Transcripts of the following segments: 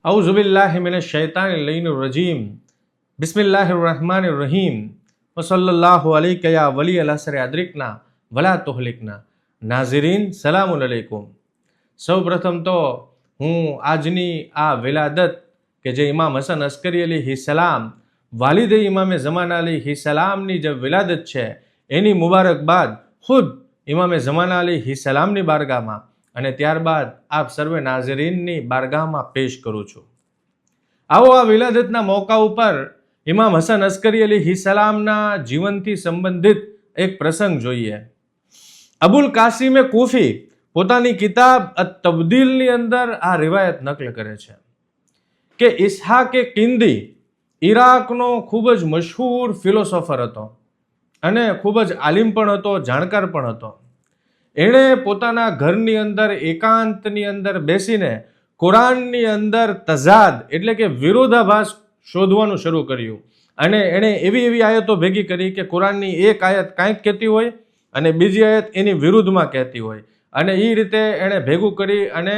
औज़ुबिल्लाहि मिनश्शैतानिर्रजीम बिस्मिल्लाहिर्रहमानिर्रहीम वसल्लल्लाहु अलैका या वली अल असर अदरिकना वला तुहलिकना। नाज़रीन सलामुन अलैकुम। સૌ પ્રથમ તો હું આજની આ વિલાદત કે જે ઇમામ હસન અસ્કરી અલીહિ સલામ વાલિદ ઇમામે ઝમાના અલીહિ સલામની જે વિલાદત છે એની મુબારકબાદ ખુદ ઇમામે ઝમાના અલીહિ સલામની બારગાહમાં અને ત્યારબાદ આપ સર્વે નાઝરીનની બારગાહમાં પેશ કરું છું। આવો આ વિલાદતના મોકા ઉપર ઇમામ હસન અસ્કરી અલીહિ સલામના જીવનથી સંબંધિત એક પ્રસંગ જોઈએ। અબુલ કાસિમે કૂફી પોતાની કિતાબ તબદીલની અંદર આ રિવાયત નકલ કરે છે કે ઇસ્હાકે કિંદી ઈરાકનો ખૂબ જ મશહૂર ફિલોસોફર હતો અને ખૂબ જ આલિમ પણ હતો, જાણકાર પણ હતો। એણે પોતાના ઘરની અંદર એકાંતની અંદર બેસીને કુરાનની અંદર તઝાદ એટલે કે વિરોધાભાસ શોધવાનું શરૂ કર્યું અને એણે એવી આયતો ભેગી કરી કે કુરાનની એક આયત કાંઈક કહેતી હોય અને બીજી આયત એની વિરુદ્ધમાં કહેતી હોય અને એ રીતે એણે ભેગું કરી અને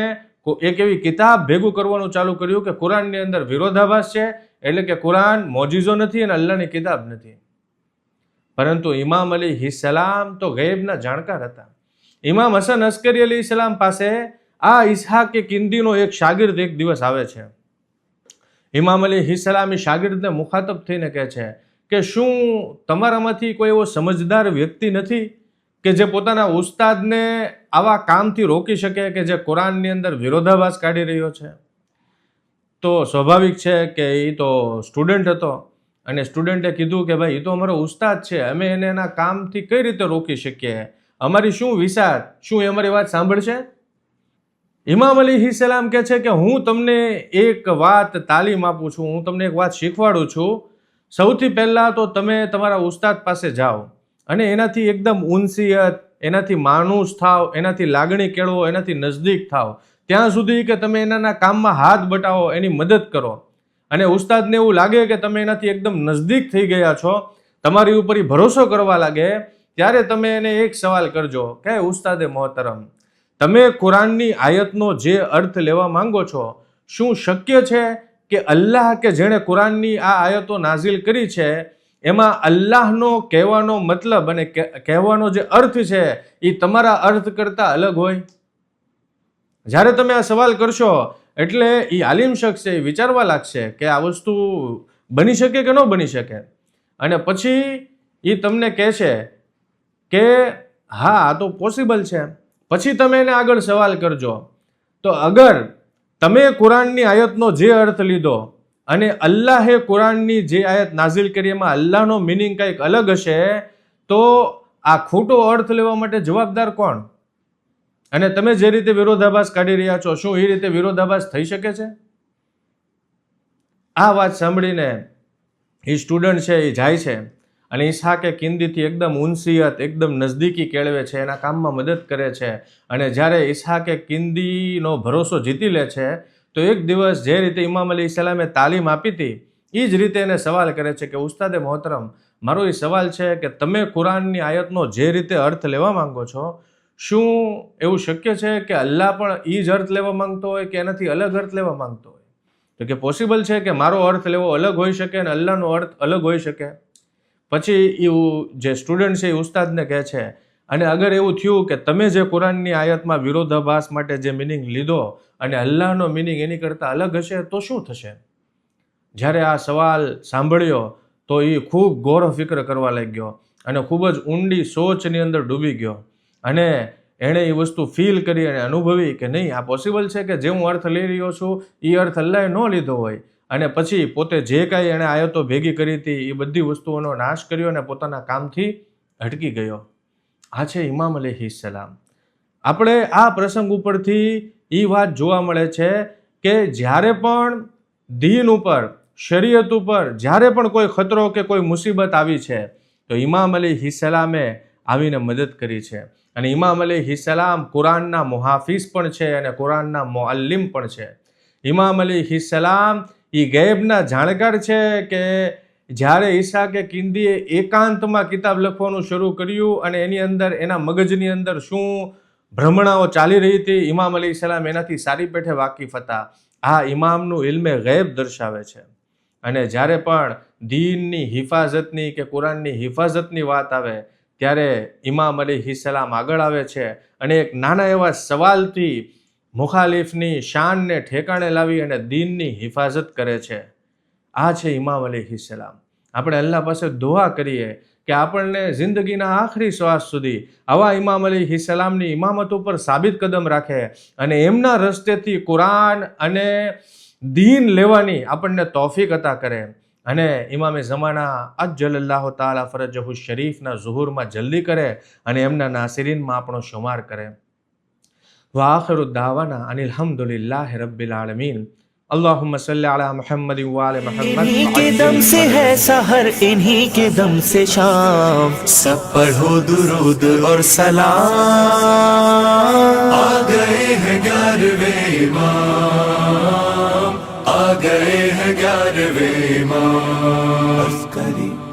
એક એવી કિતાબ ભેગું કરવાનું ચાલુ કર્યું કે કુરાનની અંદર વિરોધાભાસ છે, એટલે કે કુરાન મોજીઝો નથી અને અલ્લાહની કિતાબ નથી। પરંતુ ઇમામ અલીહિ સલામ તો ગૈબના જાણકાર હતા। ઇમામ હસન અસ્કરી અલીહિ સલામ પાસે આ ઇસ્હાકે કિંદીનો એક શાગિર્દ એક દિવસ આવે છે। ઇમામ અલીહિ સલામ એ શાગિર્દને મુખાતબ થઈને કહે છે કે શું તમારામાંથી કોઈ એવો સમજદાર વ્યક્તિ નથી કે જે પોતાના ઉસ્તાદને આવા કામથી રોકી શકે કે જે કુરાનની અંદર વિરોધાભાસ કાઢી રહ્યો છે? તો સ્વાભાવિક છે કે એ તો સ્ટુડન્ટ હતો અને સ્ટુડન્ટે કીધું કે ભાઈ એ તો અમારો ઉસ્તાદ છે, અમે એને એના કામથી કઈ રીતે રોકી શકીએ? અમારી શું વિસાર, શું એ અમારી વાત સાંભળશે? ઇમામ અલીહિ સલામ કહે છે કે હું તમને એક વાત તાલીમ આપું છું, હું તમને એક વાત શીખવાડું છું। સૌથી પહેલાં તો તમે તમારા ઉસ્તાદ પાસે જાઓ અને એનાથી એકદમ ઉનસિયત, એનાથી માણૂસ થાવ, એનાથી લાગણી કેળવો, એનાથી નજદીક થાવ, ત્યાં સુધી કે તમે એના કામમાં હાથ બટાવો, એની મદદ કરો અને ઉસ્તાદને એવું લાગે કે તમે એનાથી એકદમ નજદીક થઈ ગયા છો, તમારી ઉપર ભરોસો કરવા લાગે, ત્યારે તમે એને એક સવાલ કરજો કે ઉસ્તાદે મોહતરમ, તમે કુરાનની આયતનો જે અર્થ લેવા માંગો છો, શું શક્ય છે કે અલ્લાહ કે જેણે કુરાનની આ આયતો નાઝિલ કરી છે એમાં અલ્લાહનો કહેવાનો મતલબ અને કહેવાનો જે અર્થ છે એ તમારા અર્થ કરતાં અલગ હોય? જ્યારે તમે આ સવાલ કરશો એટલે એ આલિમ શખ્સ છે એ વિચારવા લાગશે કે આ વસ્તુ બની શકે કે ન બની શકે, અને પછી એ તમને કહેશે કે હા આ તો પોસિબલ છે। પછી તમે એને આગળ સવાલ કરજો તો અગર તમે કુરાનની આયતનો જે અર્થ લીધો અને અલ્લાહે કુરાનની જે આયત નાઝિલ કરી એમાં અલ્લાહનો મિનિંગ કંઈક અલગ હશે, તો આ ખોટો અર્થ લેવા માટે જવાબદાર કોણ? અને તમે જે રીતે વિરોધાભાસ કાઢી રહ્યા છો, શું એ રીતે વિરોધાભાસ થઈ શકે છે? આ વાત સાંભળીને એ સ્ટુડન્ટ છે એ જાય છે અને ઇસ્હાકે કિંદીથી એકદમ ઉનસિયત, એકદમ નજદીકી કેળવે છે, એના કામમાં મદદ કરે છે અને જ્યારે ઇસ્હાકે કિંદીનો ભરોસો જીતી લે છે તો એક દિવસ જે રીતે ઇમામ અલી સલામે તાલીમ આપી હતી એ જ રીતે એને સવાલ કરે છે કે ઉસ્તાદે મોહતરમ, મારો એ સવાલ છે કે તમે કુરાનની આયતનો જે રીતે અર્થ લેવા માંગો છો, શું એવું શક્ય છે કે અલ્લાહ પણ એ જ અર્થ લેવા માંગતો હોય કે એનાથી અલગ અર્થ લેવા માંગતો હોય? તો કે પોસિબલ છે કે મારો અર્થ લેવો અલગ હોઈ શકે અને અલ્લાહનો અર્થ અલગ હોઈ શકે। પછી એ જે સ્ટુડન્ટ છે એ ઉસ્તાદને કહે છે અને અગર એવું થયું કે તમે જે કુરાનની આયતમાં વિરોધાભાસ માટે જે મિનિંગ લીધો અને અલ્લાહનો મિનિંગ એની કરતાં અલગ હશે તો શું થશે? જ્યારે આ સવાલ સાંભળ્યો તો એ ખૂબ ગૌર ફિક્ર કરવા લાગ્યો અને ખૂબ જ ઊંડી સોચની અંદર ડૂબી ગયો અને એણે એ વસ્તુ ફીલ કરી અને અનુભવી કે નહીં, આ પોસિબલ છે કે જે હું અર્થ લઈ રહ્યો છું એ અર્થ અલ્લાહે ન લીધો હોય, અને પછી પોતે જે કાંઈ એણે આયતો ભેગી કરી હતી એ બધી વસ્તુઓનો નાશ કર્યો અને પોતાના કામથી હટકી ગયો। આ છે ઇમામ અલીહિ સલામ। આપણે આ પ્રસંગ ઉપરથી એ વાત જોવા મળે છે કે જ્યારે પણ દીન ઉપર, શરીયત ઉપર જ્યારે પણ કોઈ ખતરો કે કોઈ મુસીબત આવી છે તો ઇમામ અલીહિ સલામે આવીને મદદ કરી છે। અને ઇમામ અલીહિ સલામ કુરાનના મુહાફિઝ પણ છે અને કુરાનના મુઅલ્લિમ પણ છે। ઇમામ અલીહિ સલામ એ ગૈબના જાણકાર છે કે જ્યારે ઇસ્હાકે કિંદીએ એકાંતમાં કિતાબ લખવાનું શરૂ કર્યું અને એની અંદર એના મગજની અંદર શું ભ્રમણાઓ ચાલી રહી હતી, ઇમામ અલી સલામ એનાથી સારી પેઠે વાકેફ હતા। આ ઇમામનું ઇલ્મે ગૈબ દર્શાવે છે. અને જ્યારે પણ દીનની હિફાઝતની કે કુરાનની હિફાઝતની વાત આવે ત્યારે ઇમામ અલૈહિસ્સલામ આગળ આવે છે અને એક નાના એવા સવાલથી મુખાલિફની શાનને ઠેકાણે લાવી અને દીનની હિફાઝત કરે છે. આ છે ઇમામ અલૈહિસ્સલામ. આપણે અલ્લાહ પાસે દુઆ કરીએ કે આપણને જિંદગીના આખરી શ્વાસ સુધી આવા ઇમામ અલૈહિસ્સલામની ઇમામત ઉપર સાબિત કદમ રાખે અને એમના રસ્તેથી કુરાન અને દીન લેવાની આપણને તૌફીક અતા કરે અને ઇમામે ઝમાના અજ્જલલ્લાહુ તાલા ફરજહુ શરીફના ઝુહુરમાં જલ્દી કરે અને એમના નાસિરીનમાં આપણો શુમાર કરે. વ આખિરુ દાવાના અનિલ હમ્દુલિલ્લાહિ રબ્બિલ આલમીન. अल्लाहुम्मा सल्ली अला मुहम्मद व आले मुहम्मद. इन्हीं के दम से है सहर, इन्हीं के दम से शाम, सब पढ़ो दुरूद और सलाम. आ गए हैं 11वें इमाम, आ गए हैं 11वें इमाम.